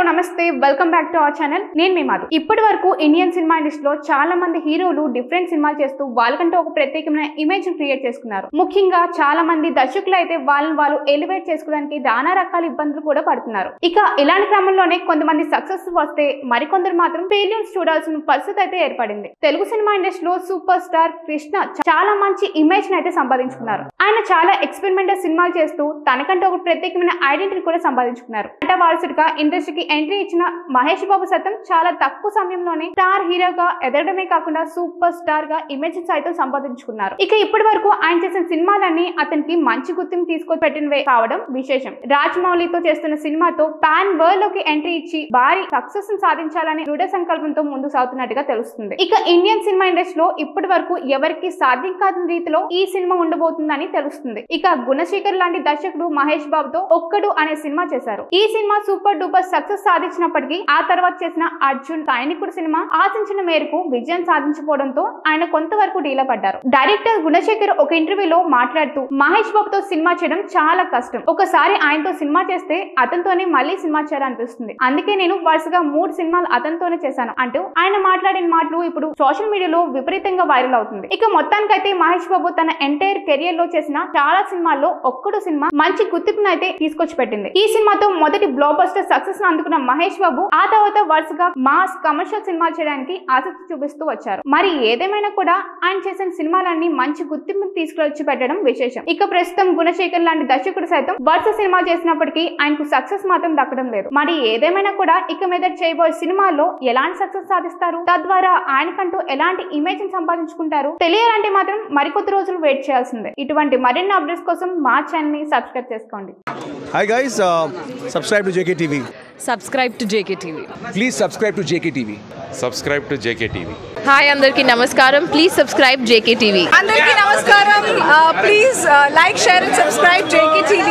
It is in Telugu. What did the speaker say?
నమస్తే welcome back to our channel. నేను మీ మాధు. ఇప్పటి వరకు ఇండియన్ సినిమా ఇండస్ట్రీలో చాలా మంది హీరోలు డిఫరెంట్ సినిమాలు చేస్తూ వాళ్ళకంటే ఒక ప్రత్యేకమైన ఇమేజ్ క్రియేట్ చేసుకున్నారు. ముఖ్యంగా చాలా మంది దర్శకులు అయితే వాళ్ళని వాళ్ళు ఎలివేట్ చేసుకోవడానికి నానా రకాల ఇబ్బందులు కూడా పడుతున్నారు. ఇక ఇలాంటి క్రమంలోనే కొంతమంది సక్సెస్ వస్తే మరికొందరు మాత్రం ఫెయిల్యూర్స్ చూడాల్సిన పరిస్థితి అయితే ఏర్పడింది. తెలుగు సినిమా ఇండస్ట్రీలో సూపర్ స్టార్ కృష్ణ చాలా మంచి ఇమేజ్ ని అయితే సంపాదించుకున్నారు. ఆయన చాలా ఎక్స్పెరిమెంటల్ సినిమాలు చేస్తూ తనకంటే ఒక ప్రత్యేకమైన ఐడెంటిటీ కూడా సంపాదించుకున్నారు. అంటే వారసుడిగా ఇండస్ట్రీకి ఎంట్రీ ఇచ్చిన మహేష్ బాబు సైతం చాలా తక్కువ సమయంలోనే స్టార్ హీరోగా ఎదగడమే కాకుండా సూపర్ స్టార్ గా ఇమేజ్ సైతం సంపాదించుకున్నారు. ఇక ఇప్పటి వరకు ఆయన చేసిన సినిమాలన్నీ అతనికి మంచి గుర్తింపు తీసుకొచ్చిపెట్టినవే కావడం విశేషం. రాజమౌళితో చేస్తున్న సినిమాతో పాన్ వరల్డ్ లోకి ఎంట్రీ ఇచ్చి భారీ సక్సెస్ సాధించాలని దృఢ సంకల్పంతో ముందుకు సాగుతున్నట్టుగా తెలుస్తుంది. ఇక ఇండియన్ సినిమా ఇండస్ట్రీలో ఇప్పటి వరకు ఎవరికి సాధ్యం కాని రీతిలో ఈ సినిమా ఉండబోతుందని తెలుస్తుంది. ఇక గుణశేఖర్ లాంటి దర్శకుడు మహేష్ బాబుతో ఒక్కడు అనే సినిమా చేశారు. ఈ సినిమా సూపర్ డూపర్ సక్సెస్ సాధించినప్పటికీ ఆ తర్వాత చేసిన అర్జున్ సైనికుడు సినిమా ఆశించిన మేరకు విజయం సాధించకపోవడంతో ఆయన కొంతవరకు డీలా పడ్డారు. డైరెక్టర్ గుణశేఖర్ ఒక ఇంటర్వ్యూలో మాట్లాడుతూ మహేష్ బాబుతో సినిమా చేయడం చాలా కష్టం. ఒకసారి ఆయనతో సినిమా చేస్తే అతనితోనే మళ్ళీ సినిమా చేయాలనిపిస్తుంది. అందుకే నేను వరుసగా 3 సినిమాలు అతనితోనే చేశాను అంటూ ఆయన మాట్లాడిన మాటలు ఇప్పుడు సోషల్ మీడియాలో విపరీతంగా వైరల్ అవుతుంది. ఇక మొత్తానికైతే మహేష్ బాబు తన ఎంటైర్ కెరియర్ లో చేసిన చాలా సినిమాల్లో ఒక్కడు సినిమా మంచి గుర్తింపును అయితే తీసుకొచ్చి పెట్టింది. ఈ సినిమాతో మొదటి బ్లాక్ బస్టర్ సక్సెస్ అందుకున్న మహేష్ బాబు ఆ తర్వాత వరుసగా మాస్ కమర్షియల్ సినిమాలు చేయడానికి ఆసక్తి చూపిస్తూ వచ్చారు. మరి ఏదేమైనా కూడా ఆయన చేసిన సినిమాలన్నీ మంచి గుర్తింపు తీసుకొచ్చి పెట్టడం విశేషం. ఇక ప్రస్తుతం గుణశేఖర్ లాంటి దర్శకుడు సైతం వరుస సినిమా చేసినప్పటికీ ఆయనకు సక్సెస్ మాత్రం దక్కడం లేదు. మరి ఏదేమైనా కూడా ఇక మీద చేయబోయే సినిమాల్లో ఎలాంటి సక్సెస్ సాధిస్తారు, తద్వారా ఆయనకంటూ ఎలాంటి ఇమేజ్ సంపాదించుకుంటారు తెలియాలంటే మాత్రం మరికొద్ది రోజులు వెయిట్ చేయాల్సిందే. ఇటువంటి మరిన్ని అప్డేట్స్ కోసం మా ఛానల్ ని సబ్స్క్రైబ్ చేసుకోండి. Hi guys, subscribe to JKTV. Subscribe to JKTV. Please subscribe to JKTV. Subscribe to JKTV. Hi, Andarki Namaskaram. Please subscribe JKTV. Andarki Namaskaram. Please like, share and subscribe JKTV.